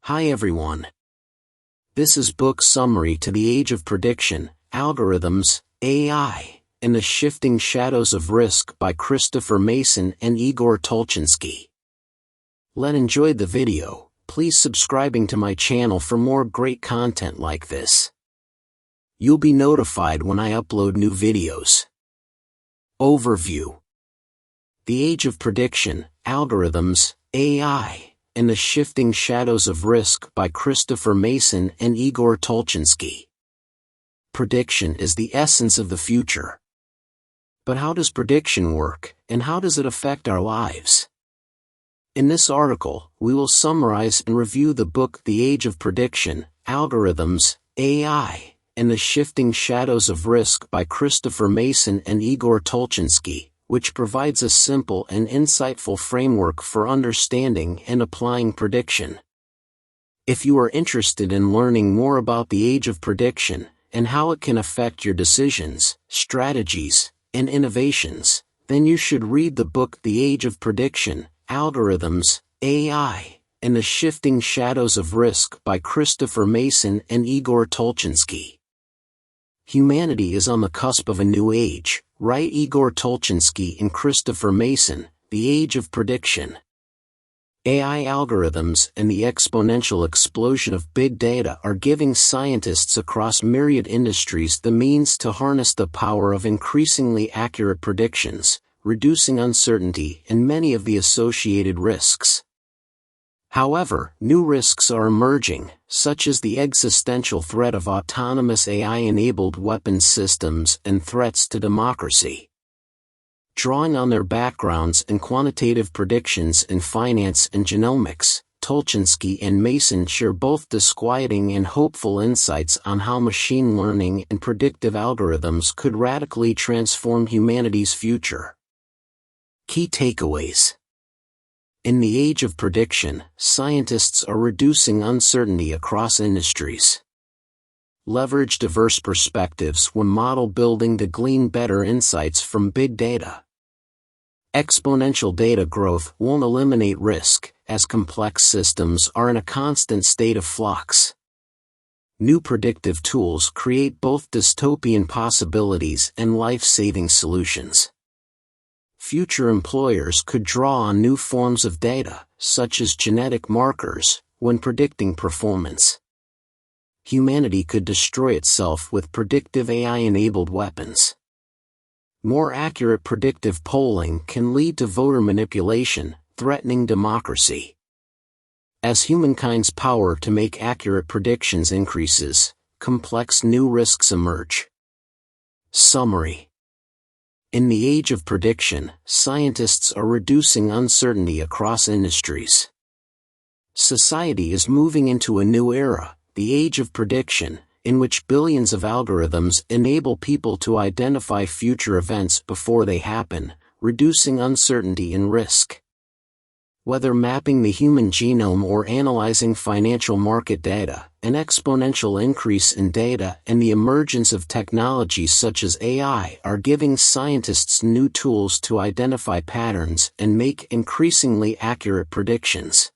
Hi everyone. This is book summary to The Age of Prediction, Algorithms, AI, and the Shifting Shadows of Risk by Christopher Mason and Igor Tulchinsky. Let's enjoy the video. Please subscribing to my channel for more great content like this. You'll be notified when I upload new videos. Overview. The Age of Prediction, Algorithms, AI, and the Shifting Shadows of Risk by Christopher Mason and Igor Tulchinsky. Prediction is the essence of the future. But how does prediction work, and how does it affect our lives? In this article, we will summarize and review the book The Age of Prediction, Algorithms, AI, and the Shifting Shadows of Risk by Christopher Mason and Igor Tulchinsky, which provides a simple and insightful framework for understanding and applying prediction. If you are interested in learning more about the age of prediction, and how it can affect your decisions, strategies, and innovations, then you should read the book The Age of Prediction, Algorithms, AI, and the Shifting Shadows of Risk by Christopher Mason and Igor Tulchinsky. Humanity is on the cusp of a new age, write Igor Tulchinsky and Christopher Mason, The Age of Prediction. AI algorithms and the exponential explosion of big data are giving scientists across myriad industries the means to harness the power of increasingly accurate predictions, reducing uncertainty and many of the associated risks. However, new risks are emerging, such as the existential threat of autonomous AI-enabled weapons systems and threats to democracy. Drawing on their backgrounds in quantitative predictions in finance and genomics, Tulchinsky and Mason share both disquieting and hopeful insights on how machine learning and predictive algorithms could radically transform humanity's future. Key takeaways. In the age of prediction, scientists are reducing uncertainty across industries. Leverage diverse perspectives when model building to glean better insights from big data. Exponential data growth won't eliminate risk, as complex systems are in a constant state of flux. New predictive tools create both dystopian possibilities and life-saving solutions. Future employers could draw on new forms of data, such as genetic markers, when predicting performance. Humanity could destroy itself with predictive AI-enabled weapons. More accurate predictive polling can lead to voter manipulation, threatening democracy. As humankind's power to make accurate predictions increases, complex new risks emerge. Summary. In the age of prediction, scientists are reducing uncertainty across industries. Society is moving into a new era, the age of prediction, in which billions of algorithms enable people to identify future events before they happen, reducing uncertainty and risk. Whether mapping the human genome or analyzing financial market data, an exponential increase in data and the emergence of technologies such as AI are giving scientists new tools to identify patterns and make increasingly accurate predictions.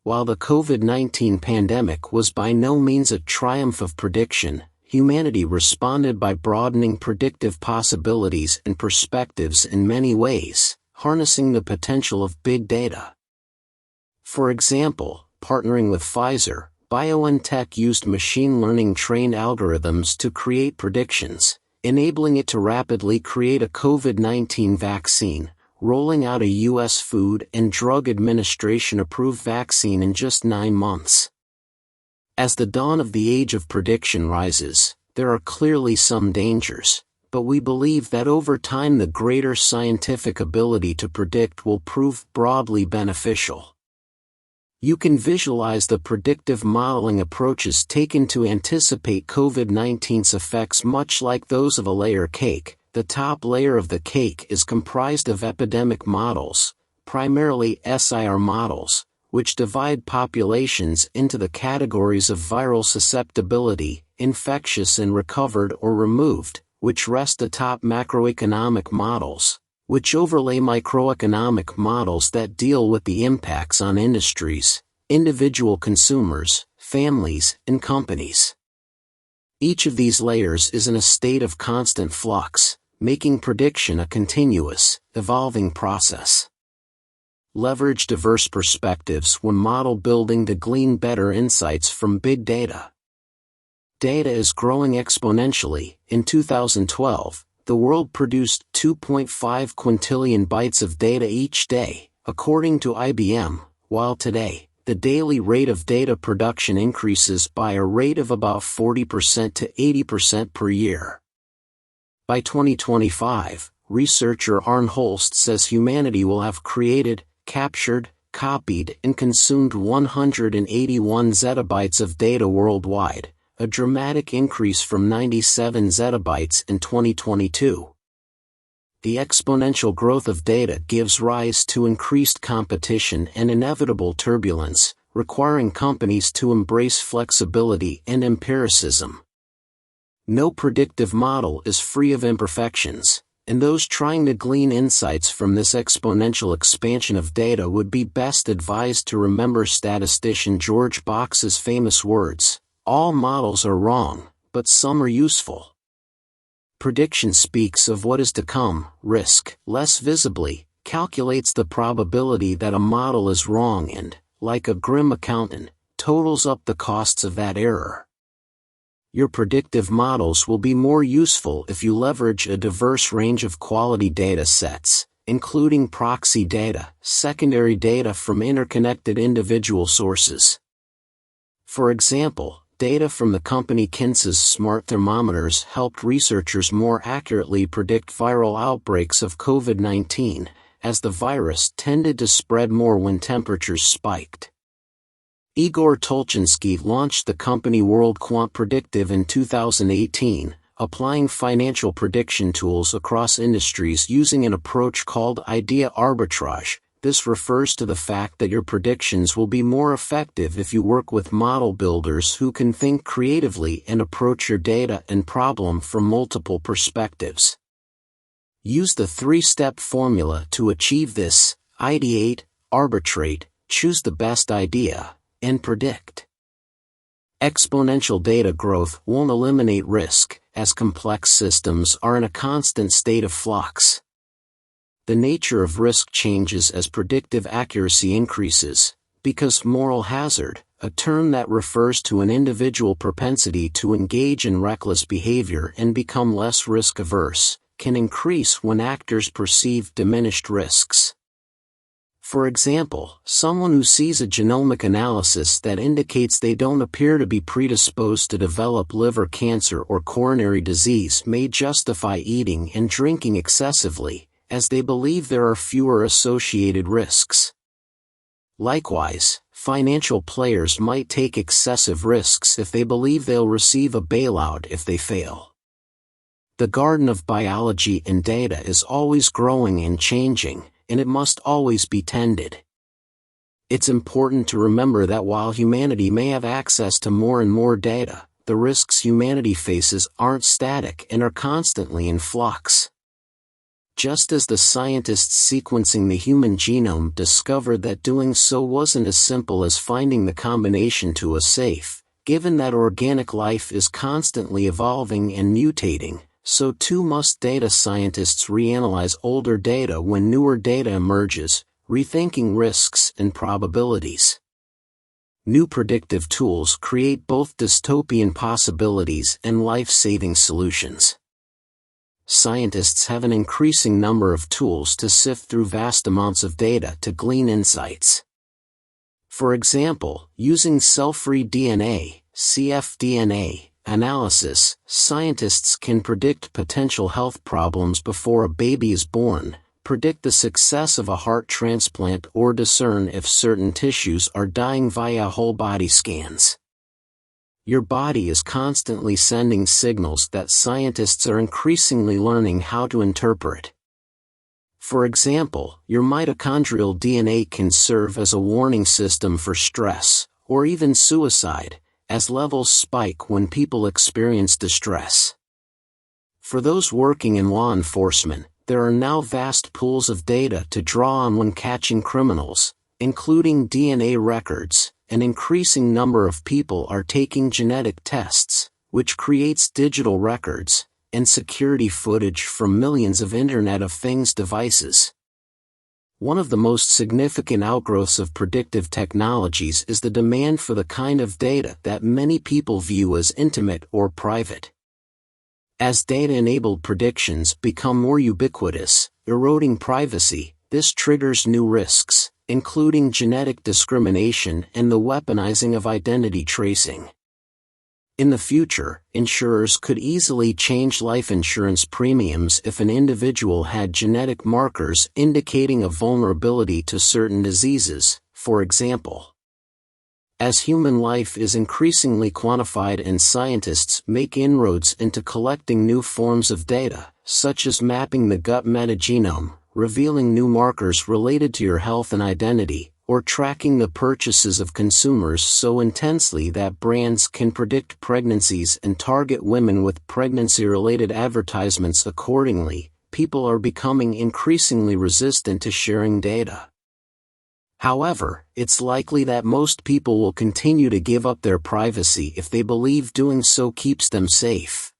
While the COVID-19 pandemic was by no means a triumph of prediction, humanity responded by broadening predictive possibilities and perspectives in many ways, harnessing the potential of big data. For example, partnering with Pfizer, BioNTech used machine learning-trained algorithms to create predictions, enabling it to rapidly create a COVID-19 vaccine, rolling out a U.S. Food and Drug Administration-approved vaccine in just 9 months. As the dawn of the age of prediction rises, there are clearly some dangers, but we believe that over time the greater scientific ability to predict will prove broadly beneficial. You can visualize the predictive modeling approaches taken to anticipate COVID-19's effects much like those of a layer cake. The top layer of the cake is comprised of epidemic models, primarily SIR models, which divide populations into the categories of viral susceptibility, infectious and recovered or removed, which rest atop macroeconomic models, which overlay microeconomic models that deal with the impacts on industries, individual consumers, families, and companies. Each of these layers is in a state of constant flux, making prediction a continuous, evolving process. Leverage diverse perspectives when model building to glean better insights from big data. Data is growing exponentially. In 2012, the world produced 2.5 quintillion bytes of data each day, according to IBM, while today, the daily rate of data production increases by a rate of about 40% to 80% per year. By 2025, researcher Arne Holst says humanity will have created, captured, copied, and consumed 181 zettabytes of data worldwide, a dramatic increase from 97 zettabytes in 2022. The exponential growth of data gives rise to increased competition and inevitable turbulence, requiring companies to embrace flexibility and empiricism. No predictive model is free of imperfections, and those trying to glean insights from this exponential expansion of data would be best advised to remember statistician George Box's famous words, "All models are wrong, but some are useful." Prediction speaks of what is to come. Risk, less visibly, calculates the probability that a model is wrong and, like a grim accountant, totals up the costs of that error. Your predictive models will be more useful if you leverage a diverse range of quality data sets, including proxy data, secondary data from interconnected individual sources. For example, data from the company Kinsa's smart thermometers helped researchers more accurately predict viral outbreaks of COVID-19, as the virus tended to spread more when temperatures spiked. Igor Tulchinsky launched the company WorldQuant Predictive in 2018, applying financial prediction tools across industries using an approach called idea arbitrage. This refers to the fact that your predictions will be more effective if you work with model builders who can think creatively and approach your data and problem from multiple perspectives. Use the three-step formula to achieve this: ideate, arbitrate, choose the best idea, and predict. Exponential data growth won't eliminate risk, as complex systems are in a constant state of flux. The nature of risk changes as predictive accuracy increases, because moral hazard, a term that refers to an individual propensity to engage in reckless behavior and become less risk-averse, can increase when actors perceive diminished risks. For example, someone who sees a genomic analysis that indicates they don't appear to be predisposed to develop liver cancer or coronary disease may justify eating and drinking excessively, as they believe there are fewer associated risks. Likewise, financial players might take excessive risks if they believe they'll receive a bailout if they fail. The garden of biology and data is always growing and changing, and it must always be tended. It's important to remember that while humanity may have access to more and more data, the risks humanity faces aren't static and are constantly in flux. Just as the scientists sequencing the human genome discovered that doing so wasn't as simple as finding the combination to a safe, given that organic life is constantly evolving and mutating, so too must data scientists reanalyze older data when newer data emerges, rethinking risks and probabilities. New predictive tools create both dystopian possibilities and life-saving solutions. Scientists have an increasing number of tools to sift through vast amounts of data to glean insights. For example, using cell-free DNA, cfDNA, analysis, scientists can predict potential health problems before a baby is born, predict the success of a heart transplant, or discern if certain tissues are dying via whole-body scans. Your body is constantly sending signals that scientists are increasingly learning how to interpret. For example, your mitochondrial DNA can serve as a warning system for stress, or even suicide, as levels spike when people experience distress. For those working in law enforcement, there are now vast pools of data to draw on when catching criminals, including DNA records, an increasing number of people are taking genetic tests, which creates digital records and security footage from millions of Internet of Things devices. One of the most significant outgrowths of predictive technologies is the demand for the kind of data that many people view as intimate or private. As data-enabled predictions become more ubiquitous, eroding privacy, this triggers new risks, including genetic discrimination and the weaponizing of identity tracing. In the future, insurers could easily change life insurance premiums if an individual had genetic markers indicating a vulnerability to certain diseases, for example. As human life is increasingly quantified and scientists make inroads into collecting new forms of data, such as mapping the gut metagenome, revealing new markers related to your health and identity, or tracking the purchases of consumers so intensely that brands can predict pregnancies and target women with pregnancy-related advertisements accordingly, people are becoming increasingly resistant to sharing data. However, it's likely that most people will continue to give up their privacy if they believe doing so keeps them safe.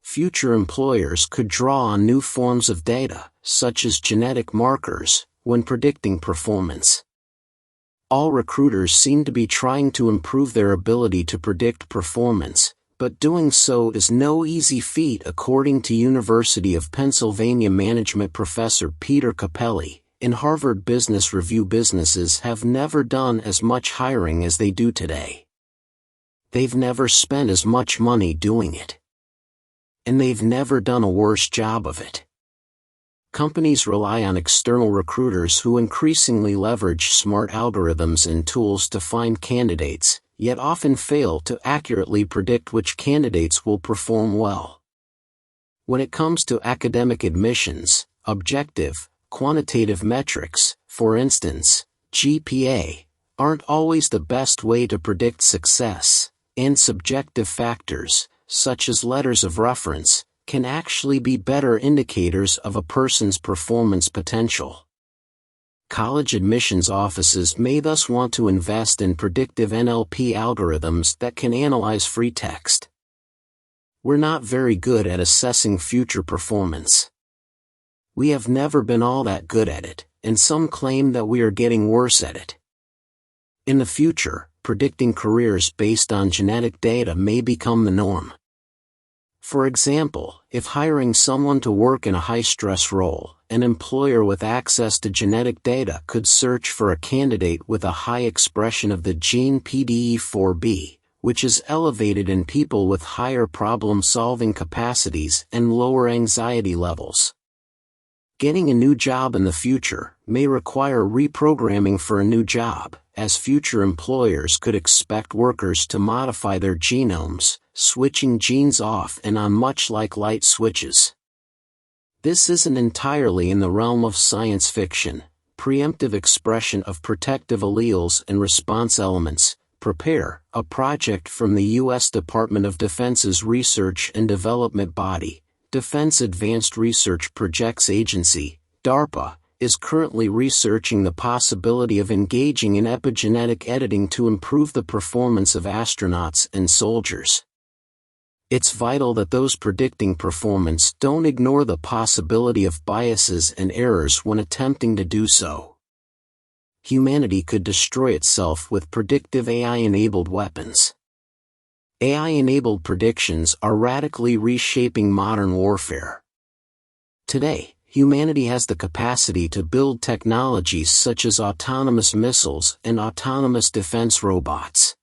Future employers could draw on new forms of data, such as genetic markers, when predicting performance. All recruiters seem to be trying to improve their ability to predict performance, but doing so is no easy feat according to University of Pennsylvania management professor Peter Capelli. In Harvard Business Review, businesses have never done as much hiring as they do today. They've never spent as much money doing it. And they've never done a worse job of it. Companies rely on external recruiters who increasingly leverage smart algorithms and tools to find candidates, yet often fail to accurately predict which candidates will perform well. When it comes to academic admissions, objective, quantitative metrics, for instance, GPA, aren't always the best way to predict success, and subjective factors, such as letters of reference, can actually be better indicators of a person's performance potential. College admissions offices may thus want to invest in predictive NLP algorithms that can analyze free text. We're not very good at assessing future performance. We have never been all that good at it, and some claim that we are getting worse at it. In the future, predicting careers based on genetic data may become the norm. For example, if hiring someone to work in a high-stress role, an employer with access to genetic data could search for a candidate with a high expression of the gene PDE4B, which is elevated in people with higher problem-solving capacities and lower anxiety levels. Getting a new job in the future may require reprogramming for a new job, as future employers could expect workers to modify their genomes, switching genes off and on much like light switches. This isn't entirely in the realm of science fiction. Preemptive expression of protective alleles and response elements, PREPARE, a project from the U.S. Department of Defense's research and development body, Defense Advanced Research Projects Agency, DARPA, is currently researching the possibility of engaging in epigenetic editing to improve the performance of astronauts and soldiers. It's vital that those predicting performance don't ignore the possibility of biases and errors when attempting to do so. Humanity could destroy itself with predictive AI-enabled weapons. AI-enabled predictions are radically reshaping modern warfare. Today, humanity has the capacity to build technologies such as autonomous missiles and autonomous defense robots.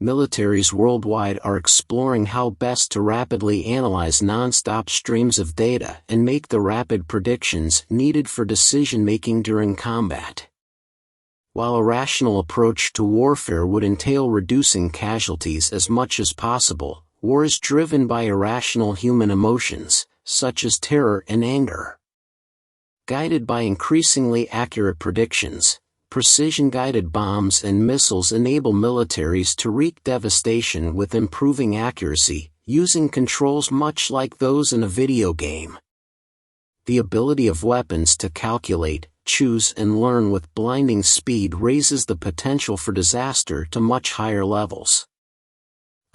Militaries worldwide are exploring how best to rapidly analyze non-stop streams of data and make the rapid predictions needed for decision-making during combat. While a rational approach to warfare would entail reducing casualties as much as possible, war is driven by irrational human emotions, such as terror and anger. Guided by increasingly accurate predictions, precision-guided bombs and missiles enable militaries to wreak devastation with improving accuracy, using controls much like those in a video game. The ability of weapons to calculate, choose and learn with blinding speed raises the potential for disaster to much higher levels.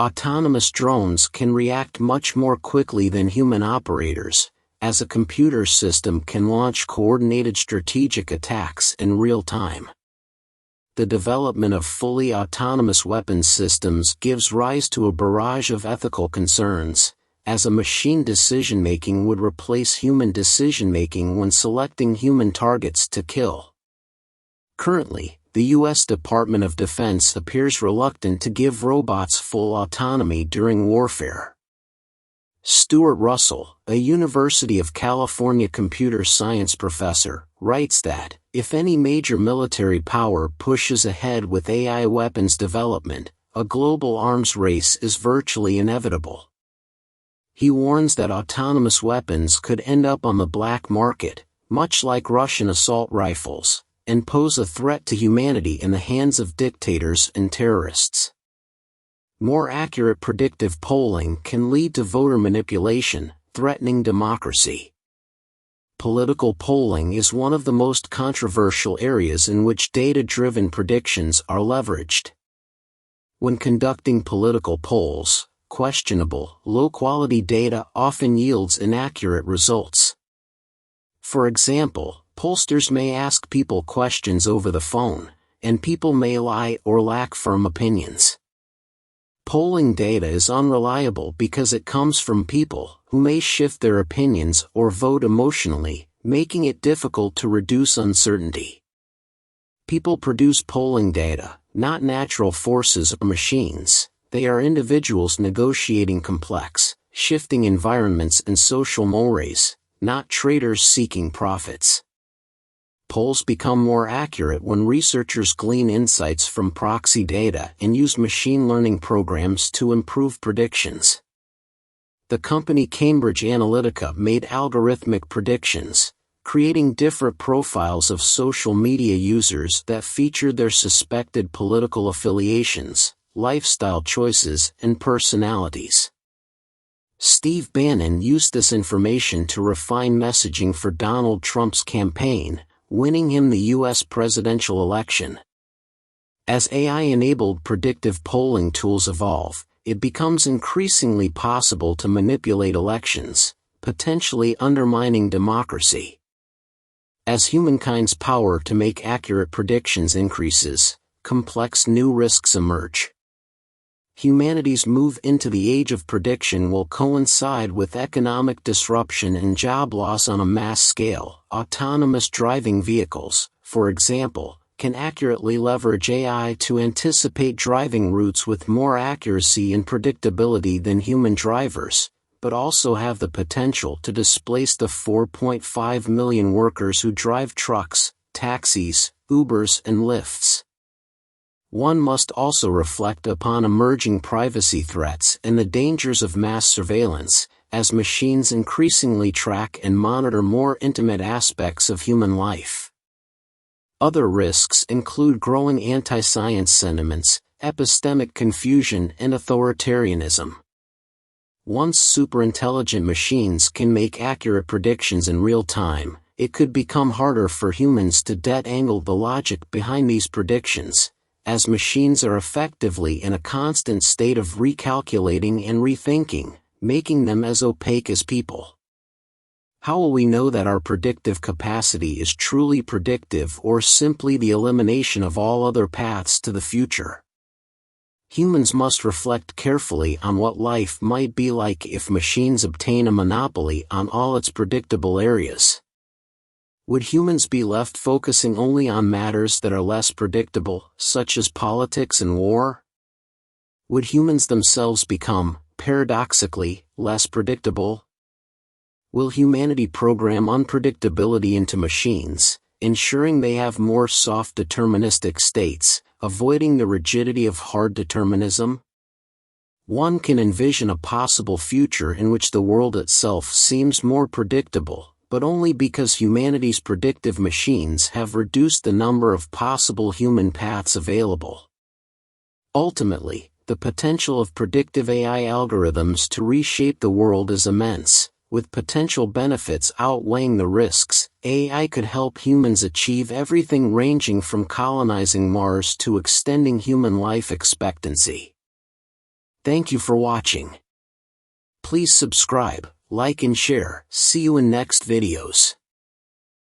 Autonomous drones can react much more quickly than human operators, as a computer system can launch coordinated strategic attacks in real time. The development of fully autonomous weapons systems gives rise to a barrage of ethical concerns, as a machine decision-making would replace human decision-making when selecting human targets to kill. Currently, the U.S. Department of Defense appears reluctant to give robots full autonomy during warfare. Stuart Russell, a University of California computer science professor, writes that, if any major military power pushes ahead with AI weapons development, a global arms race is virtually inevitable. He warns that autonomous weapons could end up on the black market, much like Russian assault rifles, and pose a threat to humanity in the hands of dictators and terrorists. More accurate predictive polling can lead to voter manipulation, threatening democracy. Political polling is one of the most controversial areas in which data-driven predictions are leveraged. When conducting political polls, questionable, low-quality data often yields inaccurate results. For example, pollsters may ask people questions over the phone, and people may lie or lack firm opinions. Polling data is unreliable because it comes from people who may shift their opinions or vote emotionally, making it difficult to reduce uncertainty. People produce polling data, not natural forces or machines. They are individuals negotiating complex, shifting environments and social mores, not traders seeking profits. Polls become more accurate when researchers glean insights from proxy data and use machine learning programs to improve predictions. The company Cambridge Analytica made algorithmic predictions, creating different profiles of social media users that featured their suspected political affiliations, lifestyle choices, and personalities. Steve Bannon used this information to refine messaging for Donald Trump's campaign, winning him the U.S. presidential election. As AI-enabled predictive polling tools evolve, it becomes increasingly possible to manipulate elections, potentially undermining democracy. As humankind's power to make accurate predictions increases, complex new risks emerge. Humanity's move into the age of prediction will coincide with economic disruption and job loss on a mass scale. Autonomous driving vehicles, for example, can accurately leverage AI to anticipate driving routes with more accuracy and predictability than human drivers, but also have the potential to displace the 4.5 million workers who drive trucks, taxis, Ubers, and Lyfts. One must also reflect upon emerging privacy threats and the dangers of mass surveillance, as machines increasingly track and monitor more intimate aspects of human life. Other risks include growing anti-science sentiments, epistemic confusion, and authoritarianism. Once superintelligent machines can make accurate predictions in real time, it could become harder for humans to detangle the logic behind these predictions, as machines are effectively in a constant state of recalculating and rethinking, making them as opaque as people. How will we know that our predictive capacity is truly predictive or simply the elimination of all other paths to the future? Humans must reflect carefully on what life might be like if machines obtain a monopoly on all its predictable areas. Would humans be left focusing only on matters that are less predictable, such as politics and war? Would humans themselves become, paradoxically, less predictable? Will humanity program unpredictability into machines, ensuring they have more soft deterministic states, avoiding the rigidity of hard determinism? One can envision a possible future in which the world itself seems more predictable, but only because humanity's predictive machines have reduced the number of possible human paths available. Ultimately, the potential of predictive AI algorithms to reshape the world is immense, With potential benefits outweighing the risks, AI could help humans achieve everything ranging from colonizing Mars to extending human life expectancy. Thank you for watching. Please subscribe, like and share. See you in next videos.